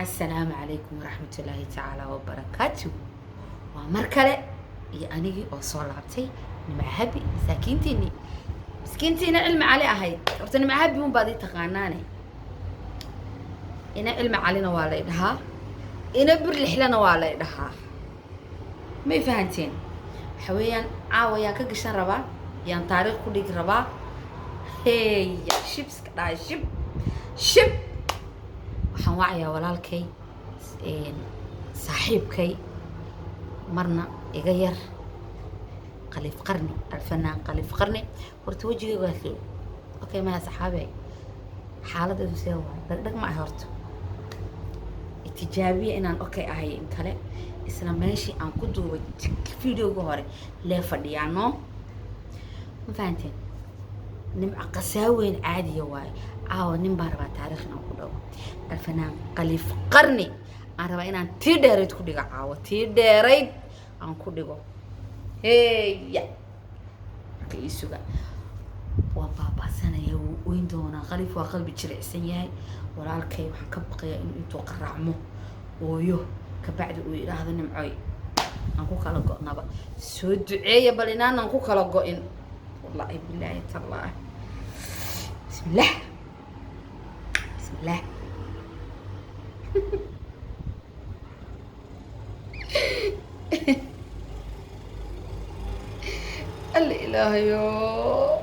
السلام عليكم ورحمة الله تعالى وبركاته. ومركلة أنيجي أوصل عبتي مع هبي مسكينتيني علم علي أهيد ورتني مع هبي مو بعدي تقاناني إنا علم علينا ولا يدها إنا برلح لنا ولا يدها ما يفهمتين حويا عاويا كقشن ربا يان تاريخ كليك ربا هي شيبس كدا شب waxaan wacayaa walaalkay saaxiibkay marna iga yar qaliif qarni alfanaan qaliif qarni horta wajigayga waa soo okay ma saxaabay xaaladdu soo waa dhag ma horto itijaabiye inaan okay ahay in kale isla meeshii aan ku duubay fiidiyowga hore lee fadhiyaano ma fahanteen nimca qasaaweyn caadiya waay عاو نمبر تاريخنا كله الفنان قليف قرني أنا ربا إن تيدريد كوديغا عاو تيدريد عن كوديغو هي كيسوغا وبابا سنة يو وين دونا قليف وقلبي تشرع سنياي ولا الكي وحن كبقيا إن أنتو قرعمو ويو كبعد ويرا هذا نمعي أنكو كلا قونا با سود عيا بلينان أنكو كلا قوين والله بالله تالله بسم الله لا الإله يو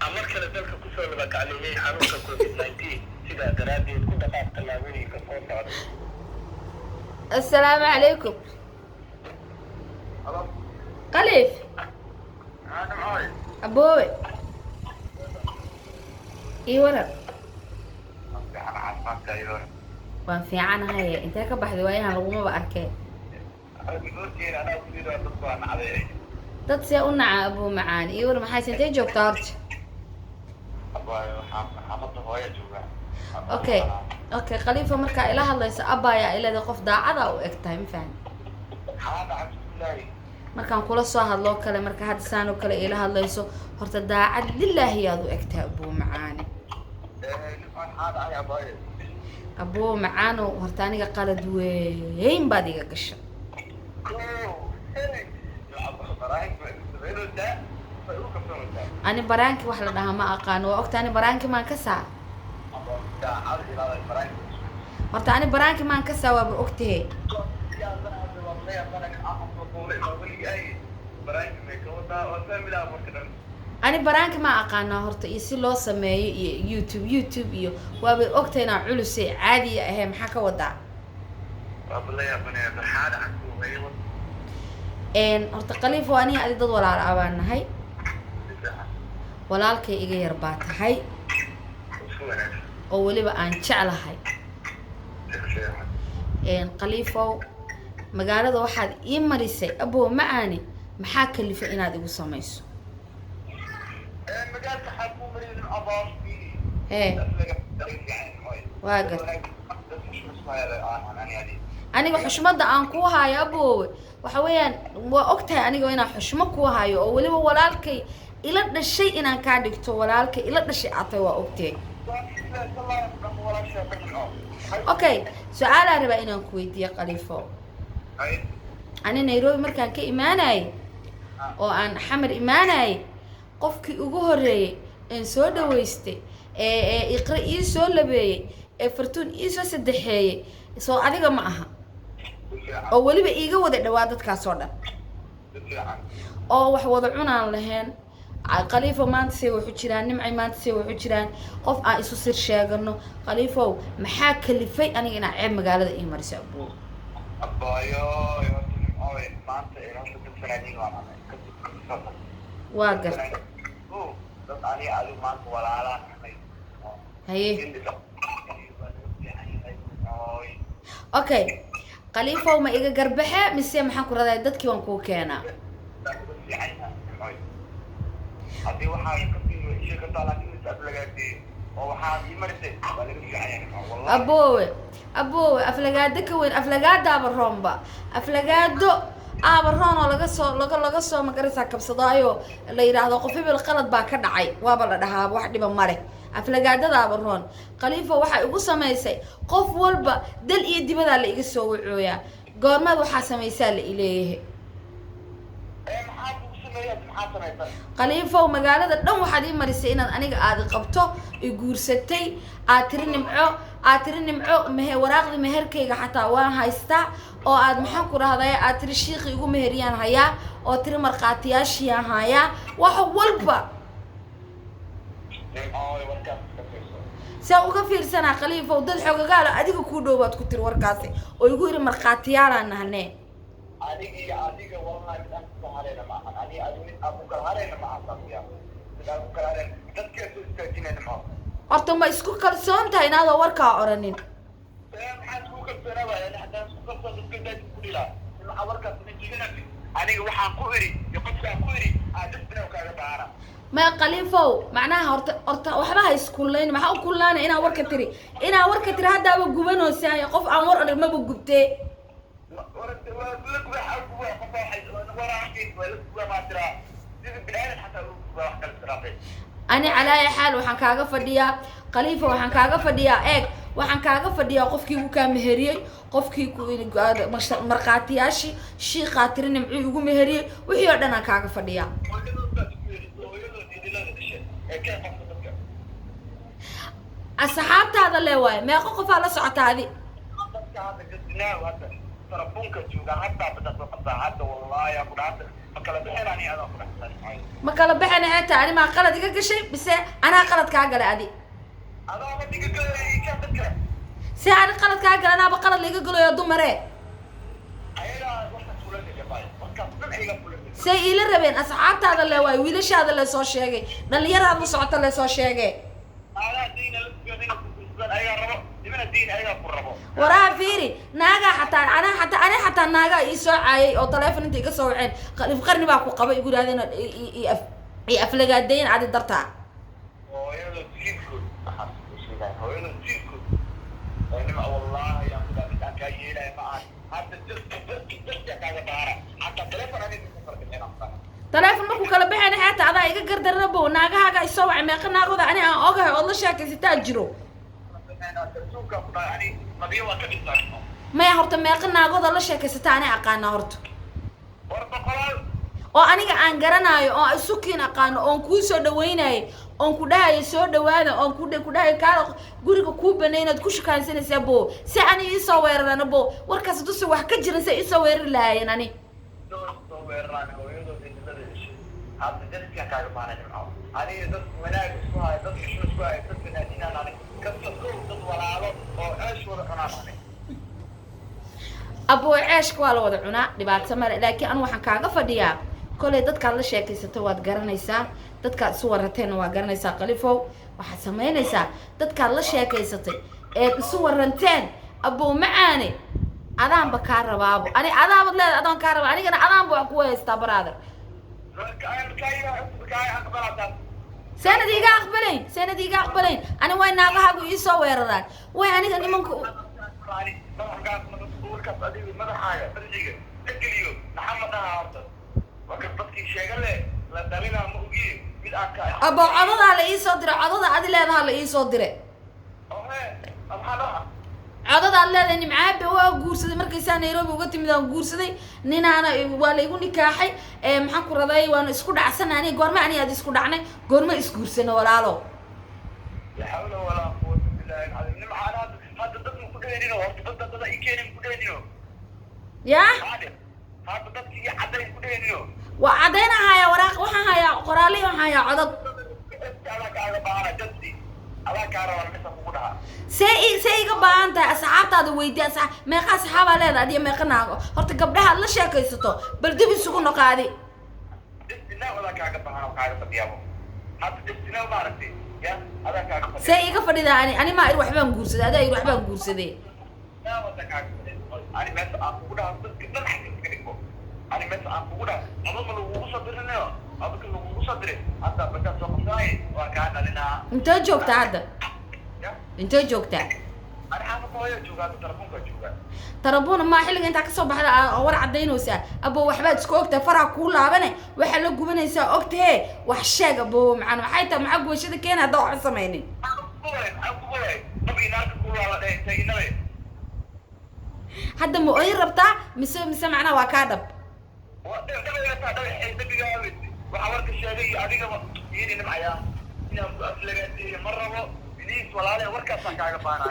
أمرك لذلك كسر لك عليه حنوك كوفيد-19 سيدا درادي كل دقائق تلاويني كفوت السلام عليكم قليف أنا معاي أبوي إيه ورا أنا عارفك أيوه وان في عنا هاي أنت كبح دوايا لو ما بأركي أنا أريد أن أطلع عليه تتصي قلنا أبو معاني إيه ورا ما حاسس أنت جوك تارج أبوي حافظت هواية جوا أوكي خليفة مركا إله الله يسا أبايا إلا دقف داعدا وإكتها مفهم هذا عبد الله markaan kula soo hadlo kale marka hadda saan oo kale ila hadlayso horta daacad lillahi yaad u egtaa abuu macaani abuu macaano horta aniga qalad weyn baad iga gashay ani baraanki wax la dhahaa ma aqaan waa ogta ani baraanki maan ka saa horta ani baraanki maan ka saa waaba ogtahay أنا برانك ما أقانا هرت يصير له سماي يوتيوب إيو وابي أكتنا علوسي عادي أهم حكا وضع. والله يا بني بحال عنكم غيره. إن هرت قليل فواني أدي ضد ولا عبان هاي. ولا لك إيجي يربات هاي. أولي بقى نشعل هاي. إن قليل فو مقالة واحد يمرسي أبو معاني محاك اللي في إنادي وصميسو مقالة حبو مريد الأضاف فيه ايه واقف أنا حشمة عنكوها يا أبو وحويا وقتها أنا وين حشمكوها يا أولي ولالك إلا الشيء إن كان دكتور ولالك إلا الشيء أعطي وقتي أوكي سؤال أنا إنا كويت يا قليفو أنا نيروبي مركان كإيماناي أو أن حمر إيماناي قفك أجوهري إن سودا ويستي يقرأ يسول لبي فرتون يسوى سدحية سو أديك معها أولي بيجي وده دوادت كاسودا أو وضعونا لهن قليفة ما تسوي حجران نمعي ما تسوي حجران قف عايزو سير شاقرنو قليفة محاك اللي في أنا هنا عيب مقالة إيه مرسي أبوه واقف هي اوكي قليفة وما إيجا قربحة مسيا محاك ورادة دادكي وانكو كينا أبوي أفلقاد كوين أفلقاد داب الرمبا أفلقاد دو aabaroon oo laga soo magaraysaa kabsadaayo la yidhaahdo qof hebel qalad baa ka dhacay waaba la dhahaa wax dhiba male aflagaadada aabaroon khaliifo waxay ugu samaysay qof walba dal iyo dibadaa la iga soo wacooyaa goormeed waxaa samaysaa la ileeyahay khaliifo magaalada dhan waxaad ii marisay inaad aniga aadi qabto i guursatay aad tiri nimco waraaqdii meherkayga xataa waan haystaa oo aad maxaan ku rahday aad tiri shiikhi igu meheriyaan hayaa oo tiri markhaatiyaashiyaan hayaa wax walba saa uga fiirsanaa khaliifo dad xoogagaala adiga kuu dhowbaad ku tiri warkaasi oo igu yidhi markhaatiyaalaan nahnee adiga wallahi mid aan ku harayna ma ahan mid aan ku harayna ma ahan mid aan ku harayna dadka soo istaajinayna ma ahan horta ma isku kalsoon tahay inaadoo warkaa oranin maxaad ku kalsoonaba haddaan isku kalsoon dadka daad ku dhilaa maxaa warkaas ma jirinaysa aniga waxaan ku iri iyo qofkaan ku iri dadbina kaaga baara ma khaliifow macnaha horta waxba ha iskullayn maxaa u kullaana inaa warka tiri haddaaba gubanoosaay qof aan war odhan maba gubtee أنا على أي حال وحن كاغا فديا خليفة وحن كاغا فديا waxaan kaaga fadhiyaa qofkii ugu kaa meheriyay qofkii marqaatiyaashii shiiqaa tiri nimco ugu meheriyay wixii oo dhan aan kaaga fadhiyaa asxaabtaada le waaye meeqo qofaa la socotaadi ma kala baxana xitaa ani maa qalad iga gashay bise anaa qalad kaa galay adi si ani qalad kaa galay anaaba qalad laiga galayo dumare say iila rabeen asxaabtaada le waaye wiilashaada le soo sheegay dhalinyaraad la socota le soo sheegay waraha fiiri naagaa xataa ani xataa naagaa ii soo caayay oo taleefon inta iga soo waceen khaliif qarni baa ku qaba igu yidhahdeen i aflagaadeyn adi dartaa taleefon markuu kala baxayna xeeta adaa iga gardarabo naagahaaga i soo wacay meeqa naagooda ani aan ogahay ood la sheekaysataa jiro maya horta meeqa naagooda la sheekaysata ani aqaana horta oo aniga aan garanaayo oo isukiin aqaano oon kuu soo dhawaynayo oon ku dhahayo soo dhawaada oon ku dhahayo kaala guriga kuu banaynaad ku shukaansanaysaa bo si ani iisoo weerarana bo warkaas dusi wax ka jiran say iisoo weerari lahaayeen ani abuu ceeshka waa la wada cunaa dhibaato male laakiin anu waxaan kaaga fadhiyaa kolay dadkaad la sheekaysato waad garanaysaa dadkaad isu waranteena waa garanaysaa khaliifow waxaad samaynaysaa dadkaad la sheekaysatay eed isu waranteen abuu macaane adaanba kaa rabaabo ani adaabad leeda adaan kaa rabaa anigana adaanba wax kuwa haystaa brother سند يجا أقبلين أنا وين ناقها بيسوا ويردان وين أنا نمك أبو عضض على إيه صدر عضض عدل هذا على إيه صدره عضض على إني معاه هو جورسدي مركز نيروبي وقت مدام جورسدي نينا أنا ولا يقولني كاحي محكور رضاي وأنا إسكود عسنا أنا قرما أنا هذا إسكود عنه قرما إسكورسنا ولا له لا حول ولا قوة إلا بالله نمع هذا ضد كلينه ضد يكين كلينه يا هذا ضد يعدين كلينه وعدينا هاي وراق وها هاي قرالي وها هاي عضض سي قبان تا أصحابتا ويدي أصحاب ما يقع أصحابها لا دي ما يقنعوا هرت قبلها الله شيء كيستو بردي بيسوقنا قاعدي دستنا ولا كعقبها وقاعد فديابو حتى دستنا وبارتي يا هذا كعقب سي قفدي ده أنا ما أروح بان قرص هذا يروح بان قرص ده لا ولا كعقب أنا بس أقولها كذا حكيت أنا بس أقولها أظن لو وصلنا أظن لو وصلنا حتى بدأ سوق ساي وكان لنا أنت جوكت هذا أنت جوكت أنا حافظ هواية جوجا تلفونك جوجا تربونا ما حلقة أنت كسب بحدا أور عدينوسا أبو وحبات سكوبته فرع كلها بني وحلو جبنا أوكتي وحشاق أبو معنا حيته معك وشذا كنا ضوء سميني هذا مو أي ربطة مس معنا وكادب وحاولت الشهرية هذيك يجيني معايا هنا أفلقتي مرة بليس ولا عليه وركة صنعك بانا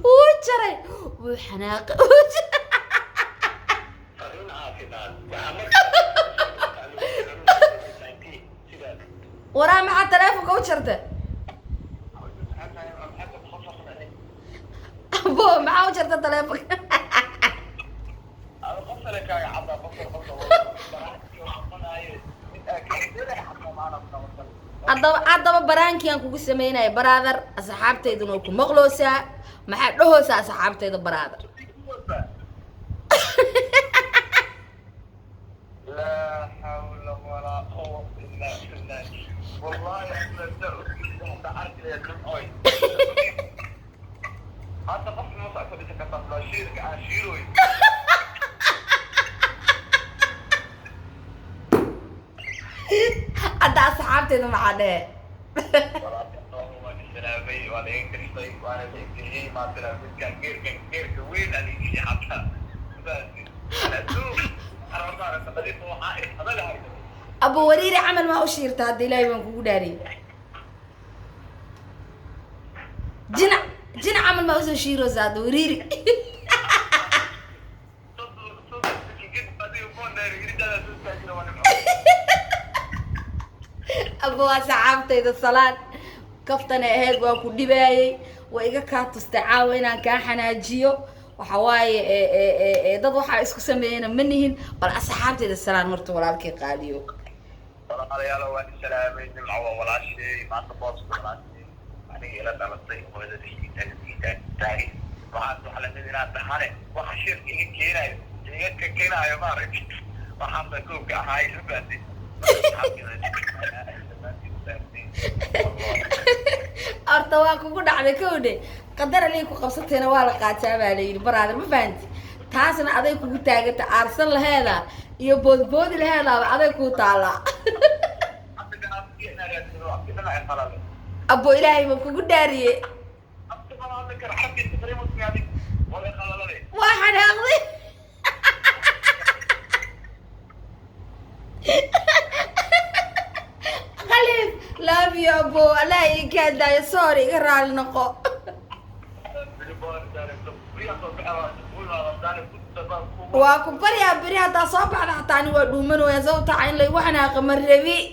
وجري وحناق ورا مع تلافك وجرته ابو معاه وجرته تلافك haddaba baraankii aan kugu sameynaya brother asxaabteyduna oo ku maqloosaa maxaa dhahoosaa asxaabteyda brother لا حول ولا قوة إلا بالله والله أنا تعرف يا جماعي هذا قف المصعد بتكتب لا شيرك عشيروي hadda asxaabteyda maxaa dhehe ولا ينكشطي ولا ينكشطي ما ترى كان غير وين اللي يجي حتى ابو وريري عمل ما اشيرت هذه لا يبان كوداري جنا عمل ما اشيره زاد وريري ابو صعبتي الصلاه كفتنا هيك واكو دبايي وايغا كاتستعاو inaan ka xanaajiyo waxa waaye dad waxa isku sameeyeen manihin bal asxaabteeda salaan marto walaalkay qaaliyo walaalayaal waa salaamay nimco walaashay ma taboos walaashay aniga ila dhalatay hooyada dhigtay taariikh waxaan waxa la midina taxane waxa shirki iga keenayo iga ka keenayo ma aragtay waxaan ba koobka ahay rubaadi arta waa kugu dhacday kowde qadar ali ku qabsateena waa la qaataa baa la yiri brother ma fahanti taasna aday kugu taagata aarsan laheeda iyo boodboodi laheeda aday ku taala abo ilaahay ma kugu dhaariye waa xanaaqday خليف لا يا ابو لا يكاد سوري قرا النقو واكو بريا بريا دا صوب على عطاني ودومن ويا زوتا عين لي وحنا قمر ربي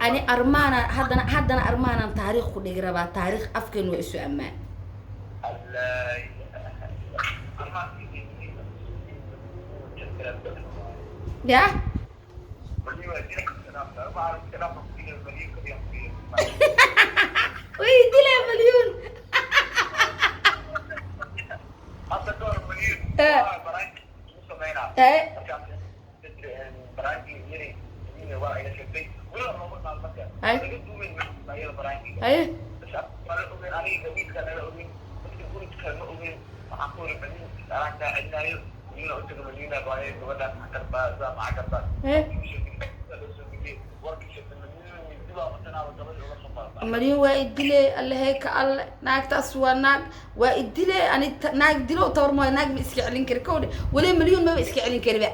أنا أرمانا هدنا أرمانا تاريخ كل جربا تاريخ أفكن وإسو أمان يا ويدي له مليون مليون وإدلي الله هيك الله ناك تسوى ناك وإدلي أنا ناك دلو تور ما ناك بيسكي علين كركودي ولا مليون ما بيسكي علين كربا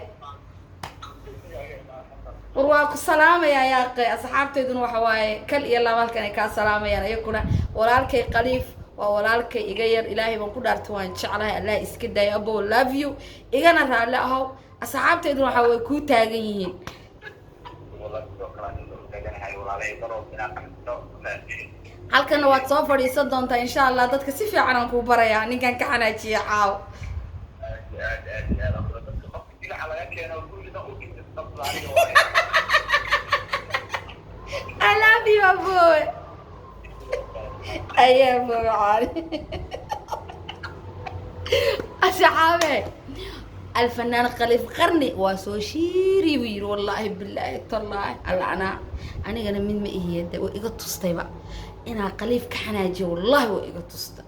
ورواك السلام يا أخي أصحابتي دون وحواي كل يلا مالكني كالسلام يا يكون ولالكي قليف وولالكي يغير إلهي بنكو دارتوان شعلها الله إسكدا يا أبو love you إيغانا رالي أهو أصحابتي دون وحواي كو تاغيين halkan waad soo fadhiisan doontaa insha Allah dadka si fiican aan ku barayaa ninkan ka xanaajiya caaw أيام معاني أصحابي الفنان خليف قرني وسوشيري وير والله بالله طلع أنا قال من ما هي وإيجا تصطيبة أنا خليف كحناجي والله وإيجا تصطى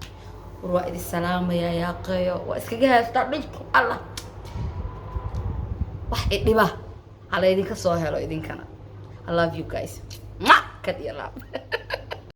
وروائد السلام يا قيو وإسكجها استعرضكم الله واحد لبا على يديك الصهر ويدين كنا I love you guys ما كدي الله